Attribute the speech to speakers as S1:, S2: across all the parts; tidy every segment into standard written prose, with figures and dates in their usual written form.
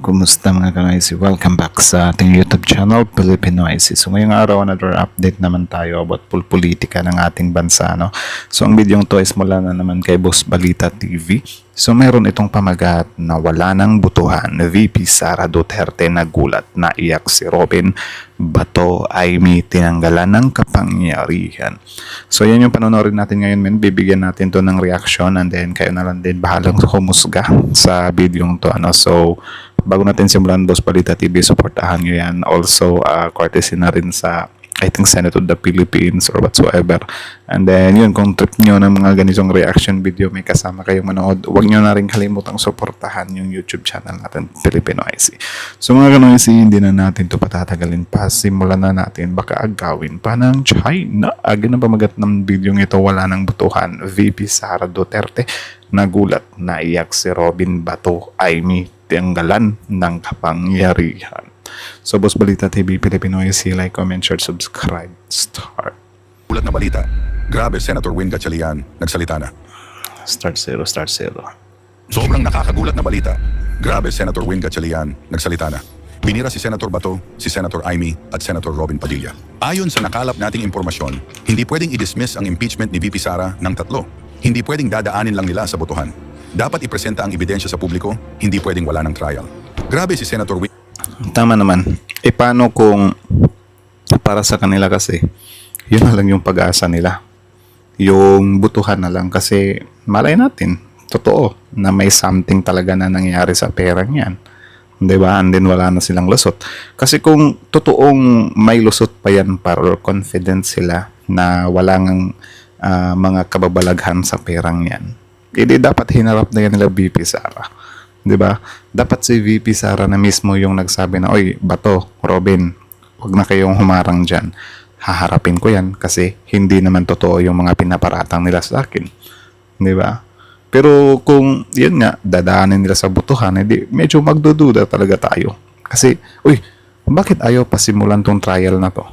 S1: Kumusta mga ka-Noisy? Welcome back sa ating YouTube channel, Filipino Noisy. So, ngayong araw, another update naman tayo about politika ng ating bansa, no? So, ang video to is mula na naman kay Boss Balita TV. So, meron itong pamagat na wala ng butuhan. VP Sara Duterte nagulat na iyak si Robin Bato ay may tinanggalan ng kapangyarihan. So, yan yung panonorin natin ngayon, men. Bibigyan natin to ng reaction and then kayo na lang din bahalang humusga sa video to. So, bago natin simulan, Boss Balita TV, supportahan nyo yan. Also, courtesy na rin sa I think Senate of the Philippines or whatsoever. And then yun, kung trip nyo ng mga ganitong reaction video, may kasama kayong manood, huwag nyo na rin kalimutang suportahan yung YouTube channel natin, Filipino IC. So mga ka-Noisy, hindi na natin ito patatagalin pa. Simulan na natin, baka agawin pa ng China. Agad na pamagat ng video ito, wala ng butuhan. VP Sara Duterte nagulat na iyak si Robin Bato ay may tanggalan ng kapangyarihan. So, Boss Balita TV, Filipino IC, like, comment, share, subscribe, start.
S2: Ulat na balita. Grabe, Senator Win Gatchalian, nagsalita na.
S1: Start zero.
S2: Sobrang nakakagulat na balita. Grabe, Senator Win Gatchalian, nagsalita na. Binira si Senator Bato, si Senator Amy, at Senator Robin Padilla. Ayon sa nakalap nating impormasyon, hindi pwedeng i-dismiss ang impeachment ni VP Sara ng tatlo. Hindi pwedeng dadaanin lang nila sa botohan. Dapat ipresenta ang ebidensya sa publiko, hindi pwedeng wala ng trial. Grabe si Senator Win.
S1: Tama naman. E paano kung para sa kanila kasi, yun na lang yung pag-asa nila. Yung butuhan na lang kasi malay natin, totoo, na may something talaga na nangyari sa perang yan. Diba? And then wala na silang lusot. Kasi kung totoong may lusot pa yan or confident sila na wala ngang mga kababalaghan sa perang yan, hindi dapat hinarap na yan nila VP Sara. 'Di ba? Dapat si VP Sara na mismo yung nagsabi na, "Oy, Bato, Robin, wag na kayong humarang diyan. Haharapin ko 'yan kasi hindi naman totoo yung mga pinaparatang nila sa akin." 'Di ba? Pero kung 'yun nga, dadaanin nila sa butuhan, edi medyo magdududa talaga tayo. Kasi, "Uy, bakit ayaw pa simulan tong trial na 'to?"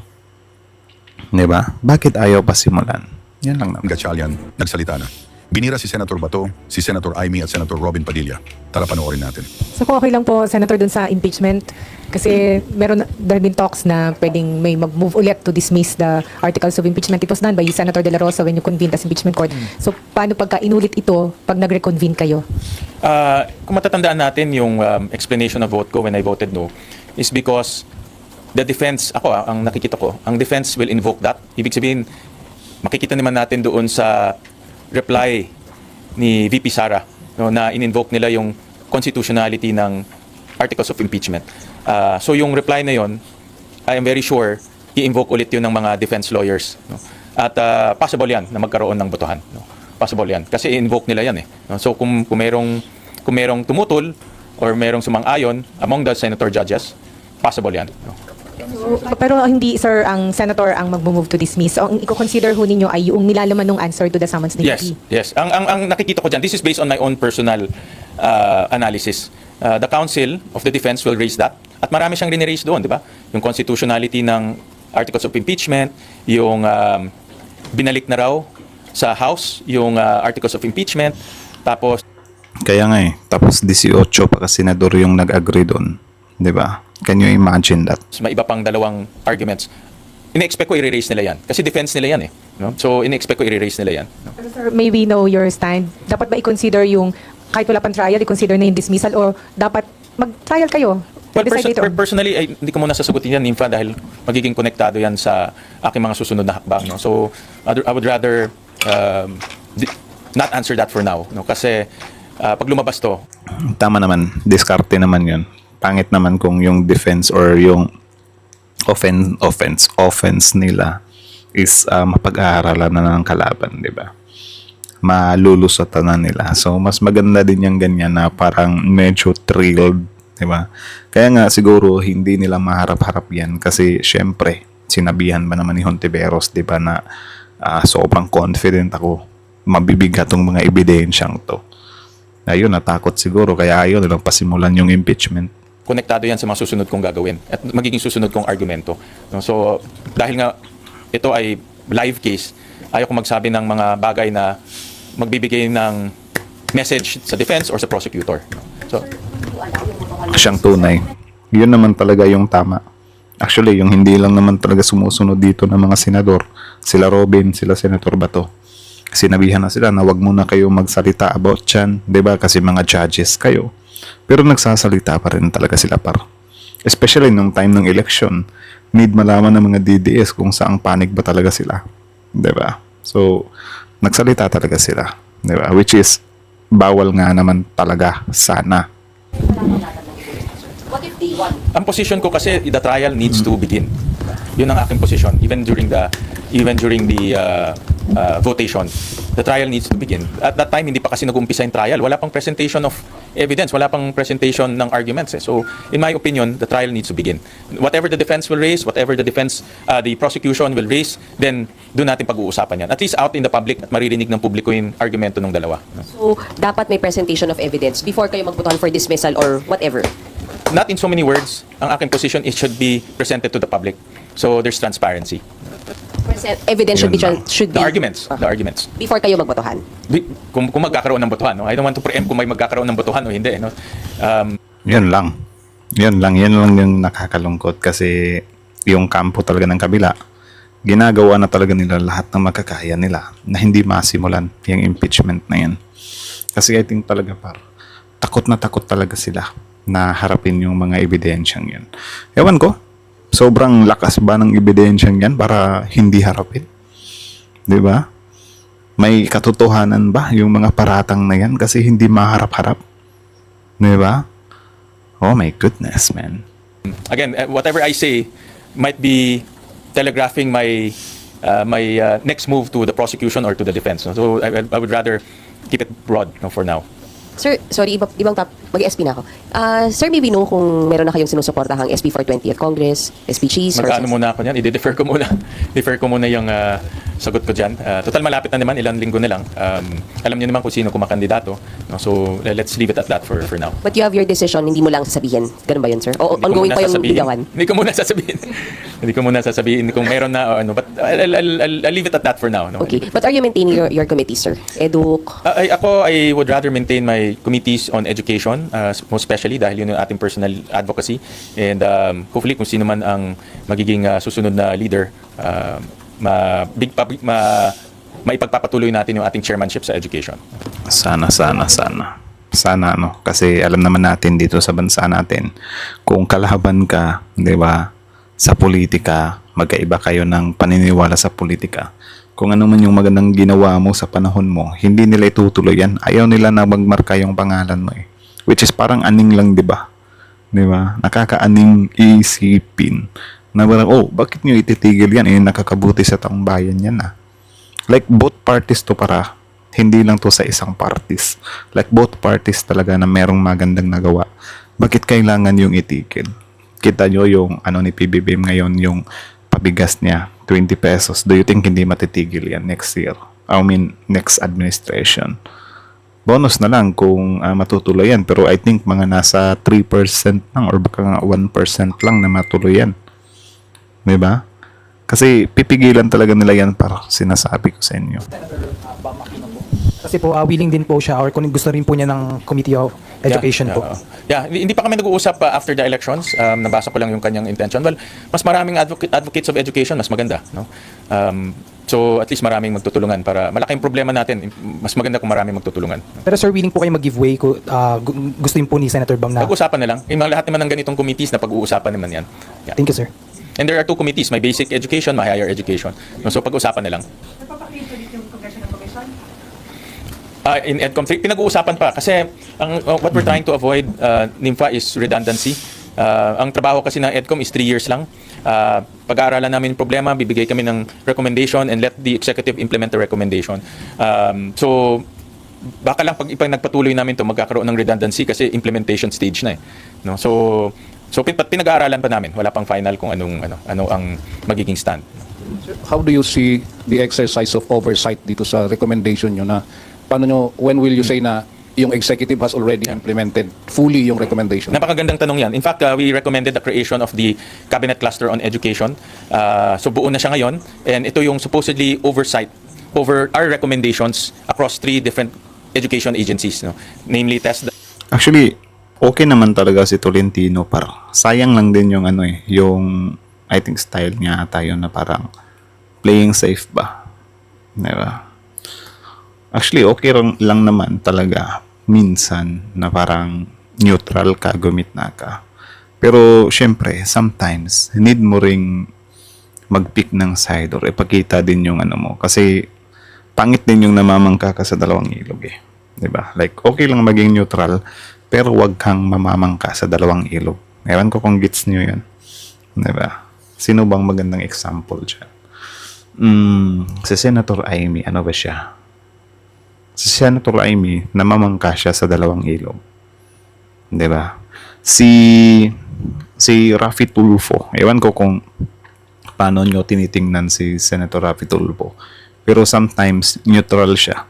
S1: 'Di ba? Bakit ayaw pa simulan? Yan lang naman.
S2: Gatchalian, nagsalita na. Binira si Senator Bato, si Senator Amy at Senator Robin Padilla. Tara panoorin natin.
S3: So kung okay lang po, Senator, dun sa impeachment, kasi there have been talks na pwedeng may mag-move ulit to dismiss the articles of impeachment. It was done by Senator De La Rosa when you convened as impeachment court. So paano pagka inulit ito pag nag-reconvene kayo?
S4: Kung matatandaan natin yung explanation of vote ko when I voted no, is because the defense, ang nakikita ko, ang defense will invoke that. Ibig sabihin, makikita naman natin doon sa reply ni VP Sara, no, na in-invoke nila yung constitutionality ng articles of impeachment. So yung reply na yon, I am very sure i-invoke ulit yun ng mga defense lawyers. No? At possible yan na magkaroon ng botohan. No? Possible yan. Kasi i-invoke nila yan. No? So kung merong tumutol or merong sumang-ayon among the senator judges, possible yan. No?
S3: Pero hindi, sir, ang senator ang mag-move to dismiss. So ang i-consider ho ninyo ay yung nilalaman ng answer to the summons ni VP?
S4: Yes. Ang nakikita ko dyan, this is based on my own personal analysis. The counsel of the defense will raise that. At marami siyang riniraise doon, di ba? Yung constitutionality ng articles of impeachment, yung binalik na raw sa House, yung articles of impeachment, tapos...
S1: Kaya nga tapos 18 pa kasi senador yung nag-agree doon. 'Di ba? Can you imagine that?
S4: May iba pang dalawang arguments. Ine-expect ko i-erase nila yan. Kasi defense nila yan no? So, ine-expect ko i-erase nila yan. No?
S3: Pero sir, may we know your stand? Dapat ba i-consider yung, kahit wala pang trial, i-consider na yung dismissal or dapat mag-trial kayo?
S4: Well, personally, hindi ko muna sasagutin yan, Infra, dahil magiging konektado yan sa aking mga susunod na hakbang. No? So, I would rather not answer that for now. No? Kasi, pag lumabas to...
S1: Tama naman. Diskarte naman yun. Pangit naman kung yung defense or yung offense nila is mapag-aaralan na ng kalaban, di ba? Malulusatan na nila. So, mas maganda din yung ganyan na parang medyo thrilled, di ba? Kaya nga siguro hindi nila maharap-harap yan kasi syempre, sinabihan ba naman ni Hontiveros, di ba, na sobrang confident ako mabibigat tong mga ebidensyang to. Ayun, natakot siguro kaya ayaw nilang pasimulan yung impeachment.
S4: Konektado yan sa mga susunod kong gagawin at magiging susunod kong argumento. No? So, dahil nga ito ay live case, ayaw ko magsabi ng mga bagay na magbibigay ng message sa defense or sa prosecutor. So,
S1: Siyang tunay. Yun naman talaga yung tama. Actually, yung hindi lang naman talaga sumusunod dito ng mga senador, sila Robin, sila Senator Bato. Sinabihan na sila na wag muna kayo magsalita about yan, 'di ba? Kasi mga judges kayo. Pero nagsasalita pa rin talaga sila par. Especially nung time ng election, need malaman ng mga DDS kung saang panig ba talaga sila, 'di ba? So, nagsalita talaga sila, 'di ba? Which is bawal nga naman talaga sana.
S4: ang position ko kasi the trial needs to begin. Yun ang aking position even during the votation. The trial needs to begin. At that time hindi pa kasi nag-umpisa yung trial. Wala pang presentation of evidence, wala pang presentation ng arguments. So in my opinion, the trial needs to begin. Whatever the defense will raise, whatever the prosecution will raise, then doon natin pag-uusapan yan. At least out in the public at maririnig ng publiko yung argumento ng dalawa.
S5: So, dapat may presentation of evidence before kayo magbotohan for dismissal or whatever.
S4: Not in so many words, ang aking position is should be presented to the public. So there's transparency.
S5: Evidence should be
S4: The arguments.
S5: before kayo magbotohan.
S4: Kung magkakaroon ng botohan, no? I don't want to preempt kung may magkakaroon ng botohan o hindi, no?
S1: Yan lang. Yan lang yung nakakalungkot kasi yung kampo talaga ng kabila, ginagawa na talaga nila lahat ng magkakaya nila na hindi masimulan yung impeachment na yan. Kasi I think talaga takot na takot talaga sila na harapin yung mga ebidensyang yan. Ewan ko, sobrang lakas ba ng ebidensyang yan para hindi harapin? 'Di ba? May katotohanan ba yung mga paratang na yan kasi hindi maharap-harap? 'Di ba? Oh my goodness, man.
S4: Again, whatever I say might be telegraphing my next move to the prosecution or to the defense. No? So I would rather keep it broad, no, for now.
S5: Sir, sorry, ibang mag-SP na ako. Sir, maybe know kung meron na kayong sinusuportahang SP for 20th Congress, SP Cheese,
S4: Magkaano muna ako niyan? I-defer ko muna. Defer ko muna yung sagot ko dyan. Total malapit na naman, ilang linggo na lang. Alam niyo naman kung sino kumakandidato. No? So let's leave it at that for now.
S5: But you have your decision, hindi mo lang sasabihin. Ganun ba yun, sir? O
S4: Hindi ko
S5: ongoing
S4: muna
S5: pa yung
S4: sasabihin.
S5: ligawan?
S4: Hindi ko muna sasabihin. Hindi ko muna sasabihin kung meron na o ano. But I'll leave it at that for now. No?
S5: Okay. But are you maintaining your committee, sir? Eduk?
S4: I would rather maintain my committees on education, most especially dahil yun yung ating personal advocacy. And hopefully kung sino man ang magiging susunod na leader, maipagpapatuloy natin yung ating chairmanship sa education.
S1: Sana no, kasi alam naman natin dito sa bansa natin kung kalaban ka, 'di ba, sa politika, magkaiba kayo ng paniniwala sa politika. Kung ano man yung magandang ginawa mo sa panahon mo, hindi nila itutuloy yan. Ayaw nila na magmarka yung pangalan mo eh. Which is parang aning lang, 'di ba? 'Di ba? Nakakaaning isipin. Na parang, bakit nyo ititigil yan? Nakakabuti sa taong bayan yan ah. Like both parties to para. Hindi lang to sa isang parties. Like both parties talaga na merong magandang nagawa. Bakit kailangan yung itigil? Kita nyo yung ano ni PBBM ngayon, yung pabigas niya, 20 pesos. Do you think hindi matitigil yan next year? I mean, next administration. Bonus na lang kung matutuloy yan. Pero I think mga nasa 3% lang or baka nga 1% lang na matuloy yan. Diba? Kasi pipigilan talaga nila yan para sinasabi ko sa inyo.
S6: Kasi po willing din po siya or kung gusto rin po niya ng Committee of Education po.
S4: Hindi pa kami nag-uusap after the elections. Nabasa ko lang yung kanyang intention. Well, mas maraming advocates of education, mas maganda. No? So at least maraming magtutulungan para malaking problema natin. Mas maganda kung maraming magtutulungan.
S6: Pero sir, willing po kayo mag-give way kung gusto rin po ni Senator Bang na...
S4: Pag-usapan na lang. Yung mga lahat naman ng ganitong committees na pag-uusapan naman yan. Yeah.
S6: Thank you, sir.
S4: And there are two committees, my basic education, my higher education. So pag-usapan na lang. In EDCOM 3, pinag-uusapan pa kasi what we're trying to avoid, NIMFA, is redundancy. Ang trabaho kasi ng EDCOM is 3 years lang. Pag-aaralan namin yung problema, bibigay kami ng recommendation and let the executive implement the recommendation. So baka lang pag nagpatuloy namin to magkakaroon ng redundancy kasi implementation stage na eh. No? So pinag-aaralan pa namin, wala pang final kung ano ang magiging stand.
S7: How do you see the exercise of oversight dito sa recommendation nyo na when will you say na yung executive has already implemented fully yung recommendation?
S4: Napakagandang tanong yan. In fact, we recommended the creation of the Cabinet Cluster on Education. So buo na siya ngayon and ito yung supposedly oversight over our recommendations across 3 different education agencies, no? Namely TESDA.
S1: Actually, okay naman talaga si Tolentino, par sayang lang din yung ano eh, yung I think style niya tayo na parang playing safe ba, di ba? Actually, okay lang naman talaga minsan na parang neutral ka, gumitna ka. Pero syempre, sometimes need mo ring mag-pick ng side or ipakita din yung ano mo, kasi pangit din yung namamangka ka sa dalawang ilog eh. 'Di ba? Like okay lang maging neutral, pero wag kang mamamangka sa dalawang ilog. Ewan ko kung gets niyo 'yan. 'Di ba? Sino bang magandang example diyan? Si Senator Amy, ano ba siya? Si Senator Amy, namamangka siya sa dalawang ilog. 'Di ba? Si Raffy Tulfo, ewan ko kung paano nyo tinitingnan si Senator Raffy Tulfo. Pero sometimes, neutral siya.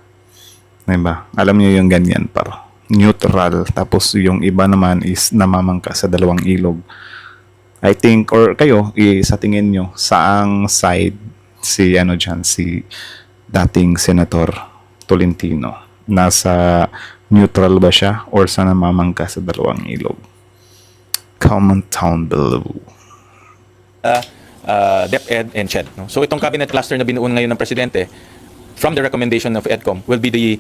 S1: Diba? Alam niyo yung ganyan, par. Neutral. Tapos yung iba naman is namamangka sa dalawang ilog. I think, or kayo, sa tingin nyo, saang side si, ano dyan, si dating Senator Tolentino? Nasa neutral ba siya? Or sa namamangka sa dalawang ilog? Comment down below.
S4: DepEd and CHED. No? So itong cabinet cluster na binuon ngayon ng Presidente, from the recommendation of EDCOM, will be the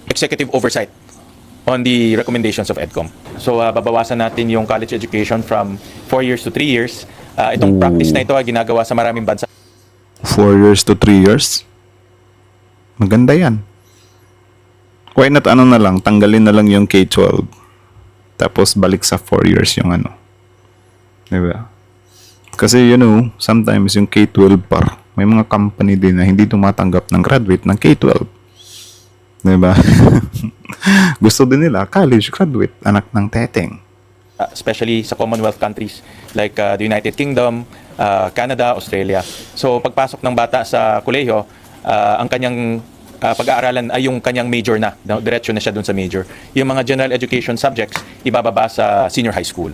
S4: executive oversight on the recommendations of EDCOM. So babawasan natin yung college education from 4 years to 3 years. Itong practice na ito ay ginagawa sa maraming bansa.
S1: 4 years to 3 years? Maganda yan. Why not ano na lang, tanggalin na lang yung K-12. Tapos balik sa 4 years yung ano. Diba? Kasi you know, sometimes yung K-12 par, may mga company din na hindi tumatanggap ng graduate ng K-12. Diba? Gusto din nila, college graduate, anak ng teteng.
S4: Especially sa Commonwealth countries like the United Kingdom, Canada, Australia. So pagpasok ng bata sa kolehiyo, ang kanyang pag-aaralan ay yung kanyang major na, diretso na siya dun sa major. Yung mga general education subjects, ibababa sa senior high school.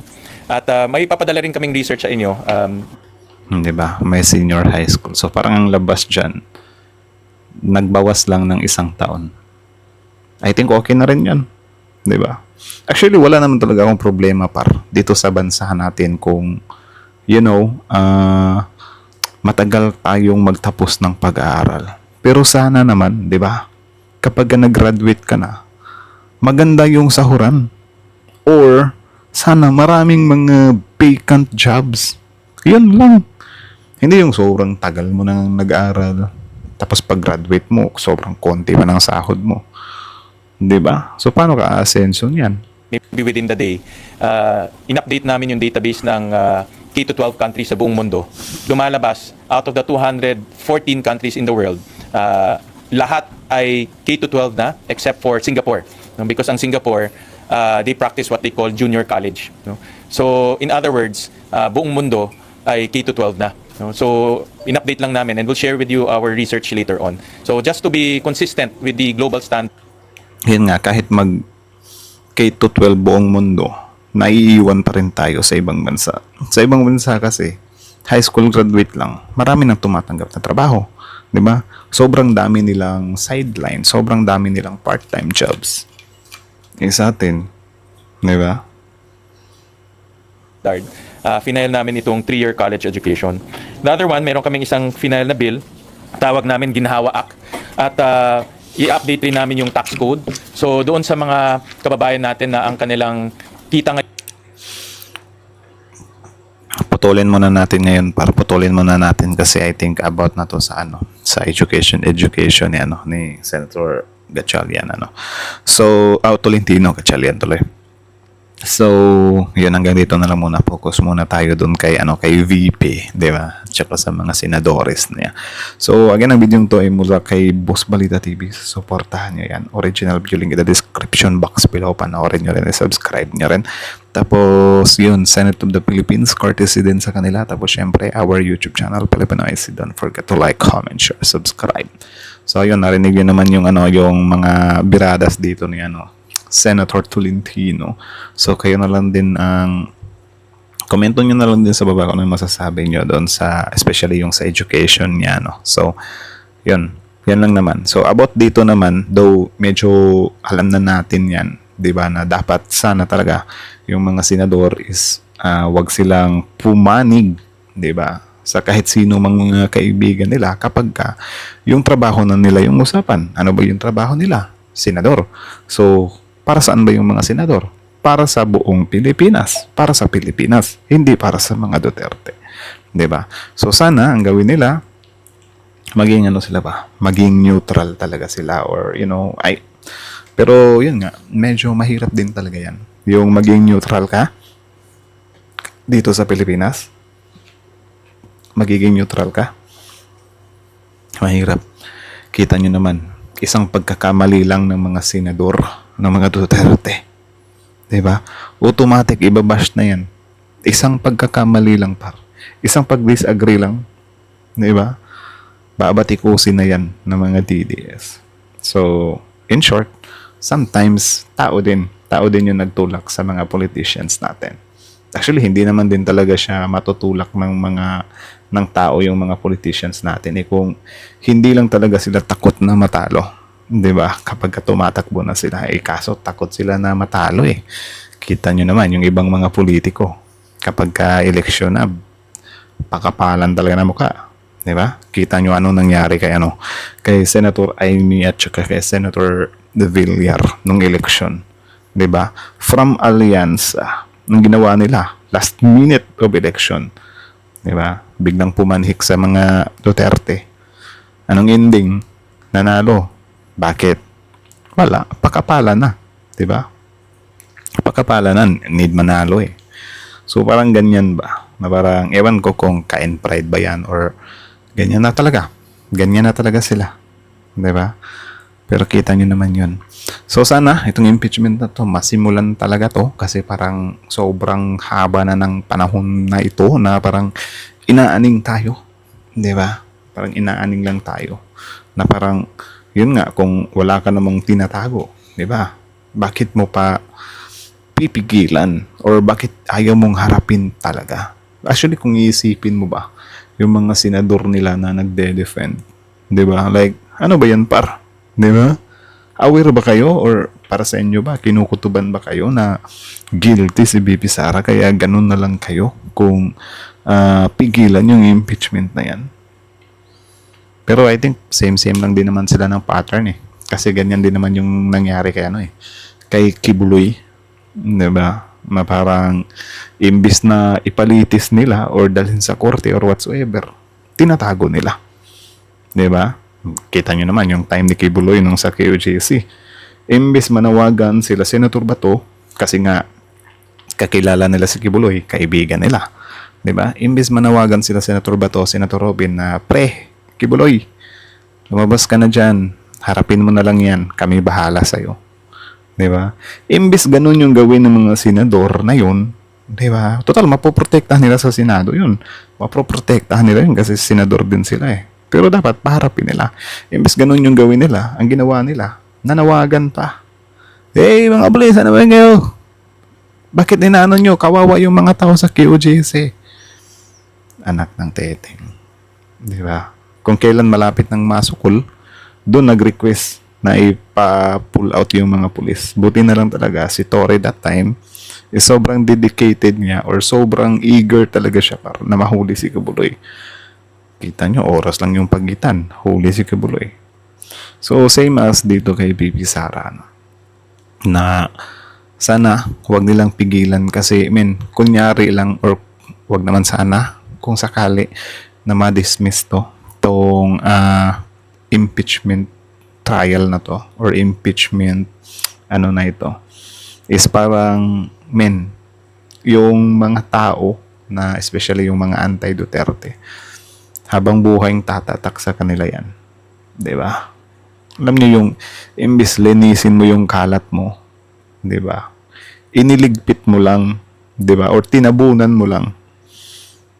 S4: At may papadala rin kaming research sa inyo.
S1: Diba? May senior high school. So parang ang labas dyan, nagbawas lang ng 1 taon. I think okay na rin yan. Diba? Actually, wala naman talaga akong problema par dito sa bansa natin kung, you know, matagal tayong magtapos ng pag-aaral. Pero sana naman, di ba? Kapag nag-graduate ka na, maganda yung sahuran. Or, sana maraming mga vacant jobs. Yan lang. Hindi yung sobrang tagal mo nang nag-aaral. Tapos pag-graduate mo, sobrang konti pa ng sahod mo. Di ba? So, paano ka aasenso niyan?
S4: Maybe within the day, in-update namin yung database ng K-12 countries sa buong mundo. Lumalabas, out of the 214 countries in the world, lahat ay K-12 na except for Singapore. No? Because ang Singapore, they practice what they call junior college. No? So, in other words, buong mundo ay K-12 na. No? So, in-update lang namin and we'll share with you our research later on. So, just to be consistent with the global standard,
S1: Yun nga, kahit mag K-12 buong mundo, naiiwan pa rin tayo sa ibang bansa. Sa ibang bansa kasi, high school graduate lang, marami nang tumatanggap na trabaho. Di ba? Sobrang dami nilang sideline, sobrang dami nilang part-time jobs. Sa atin, di ba?
S4: final namin itong 3-year college education. The other one, meron kaming isang final na bill, tawag namin Ginhawa Act. At i-update rin namin yung tax code. So doon sa mga kababayan natin na ang kanilang kita ngayon,
S1: putulin muna natin ngayon, para putulin muna natin kasi I think about na to sa sa education ni ni Senator Gatchalian So Tolentino Gatchalian tuloy. So yun, hanggang dito na lang muna, focus muna tayo doon kay kay VP, di ba? Tsaka sa mga senadores niya. So again, ang video to ay mula kay Boss Balita TV. Suportahan niyo yan. Original video link in the description box below. Panoorin niyo rin, subscribe niyo rin. Tapos yun, Senate of the Philippines, courtesy din sa kanila. Tapos syempre, our YouTube channel, Filipino IC. Don't forget to like, comment, share, subscribe. So yun, narinig niyo naman yung yung mga biradas dito ni Senator Tolentino. So kayo na lang din ang komento nyo na lang din sa baba kung ano yung masasabi nyo doon sa, especially yung sa education niya So yun Yan lang naman. So about dito naman, though medyo alam na natin yan, 'di ba, na dapat sana talaga yung mga senador is wag silang pumanig, 'di ba, sa kahit sino mang mga kaibigan nila kapag yung trabaho na nila yung usapan. Ano ba yung trabaho nila? Senador. So, para saan ba yung mga senador? Para sa buong Pilipinas. Para sa Pilipinas. Hindi para sa mga Duterte. 'Di ba? So, sana ang gawin nila, maging ano sila ba? Maging neutral talaga sila or pero yun nga, medyo mahirap din talaga yan. Yung maging neutral ka dito sa Pilipinas. Magiging neutral ka. Mahirap. Kita nyo naman, isang pagkakamali lang ng mga senador, ng mga Duterte. Diba? Automatic, ibabash na yan. Isang pagkakamali lang par. Isang pag-disagree lang. Diba? Babatikusin na yan ng mga DDS. So, in short, sometimes tao din yung nagtulak sa mga politicians natin. Actually, hindi naman din talaga siya matutulak ng tao yung mga politicians natin. Kung hindi lang talaga sila takot na matalo. 'Di ba? Kapag tumatakbo na sila, kaso takot sila na matalo eh. Kita nyo naman yung ibang mga politiko. Kapag ka-eleksyon na, pakapalan talaga na mukha. 'Di ba? Kita nyo anong nangyari kay Senator Amy at saka kay Senator De Villar nung election. 'Di ba? From alliance nung ginawa nila last minute of election. 'Di ba? Biglang pumanhik sa mga Duterte. Anong ending? Nanalo. Bakit? Wala, pakapala na, 'di ba? Pakapala na, need manalo eh. So parang ganyan ba? Na parang ewan ko kung kain pride ba 'yan or ganyan na talaga. Ganyan na talaga sila. 'Di ba? Pero kita nyo naman 'yun. So sana itong impeachment na to masimulan talaga to kasi parang sobrang haba na ng panahon na ito na parang inaaning tayo. 'Di ba? Parang inaaning lang tayo. Na parang yun nga kung wala ka namang tinatago, 'di ba? Bakit mo pa pipigilan or bakit ayaw mong harapin talaga? Actually kung iisipin mo ba yung mga senador nila na nagde-defend, 'di ba? Like ano ba yan par? 'Di ba? Aware ba kayo or para sa inyo ba kinukutuban ba kayo na guilty si BP Sara kaya ganun na lang kayo kung pigilan yung impeachment na yan? Pero I think same lang din naman sila ng pattern eh. Kasi ganyan din naman yung nangyari kay Kibuloy, 'di ba? Na parang imbis na ipalitis nila or dalhin sa korte or whatsoever, tinatago nila. 'Di ba? Kita nyo naman yung time ni Kibuloy nung sa KOJC. Imbis manawagan sila Senator Bato, kasi nga kakilala nila si Kibuloy, kaibigan nila. 'Di ba? Imbis manawagan sila Senator Bato, Senator Robin na pre, Kibuloy, lumabas ka na dyan, harapin mo na lang yan, kami bahala sa'yo. 'Di ba? Imbis ganun yung gawin ng mga senador na yun, 'di ba? Total, mapoprotektahan nila sa Senado yun. Mapoprotektahan nila yun kasi senador din sila eh. Pero dapat paharapin nila. Imbes ganun yung gawin nila, ang ginawa nila, nanawagan pa. Hey, mga pulis, ano ba kayo? Bakit inaano nyo? Kawawa yung mga tao sa QJC. Anak ng teteng. 'Di ba? Kung kailan malapit ng masukol, doon nag-request na ipa-pull out yung mga pulis. Buti na lang talaga si Torre that time is sobrang dedicated niya or sobrang eager talaga siya para na mahuli si Kibuloy. Kita nyo, oras lang yung pagitan. Huli si Kibuloy. So, same as dito kay BP Sara. Na sana, huwag nilang pigilan kasi, kunyari lang, or huwag naman sana, kung sakali na ma-dismiss tong impeachment trial na to, or impeachment, na ito, is parang, yung mga tao, na especially yung mga anti-Duterte, habang buhay tatatak sa kanila yan. 'Di ba? Alam niyo yung imbis linisin mo yung kalat mo, 'di ba? Iniligpit mo lang, 'di ba? Or tinabunan mo lang.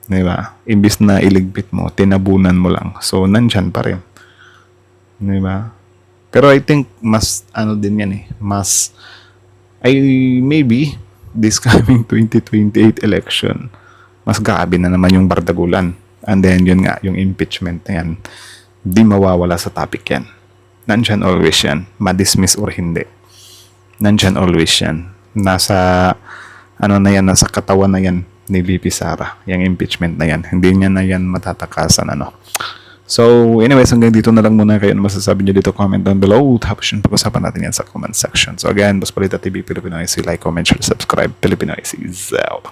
S1: 'Di ba? Imbis na iligpit mo, tinabunan mo lang. So nandyan pa rin. 'Di ba? Pero I think mas din yan eh. Maybe this coming 2028 election, mas grabe na naman yung bardagulan. And then, yun nga, yung impeachment na yan. di mawawala sa topic yan. Nandyan always yan. Ma-dismiss or hindi. Nandyan always yan. Nasa, ano na yan, nasa katawan na yan ni VP Sara. Yung impeachment na yan. Hindi niya na yan matatakasan, ano. So, anyways, hanggang dito na lang muna. Kayo ano masasabi nyo dito, comment down below. Tapos yun, pag-usapan natin yan sa comment section. So again, Boss Balita TV, Filipino IC, like, comment, share, subscribe, Filipino IC, out.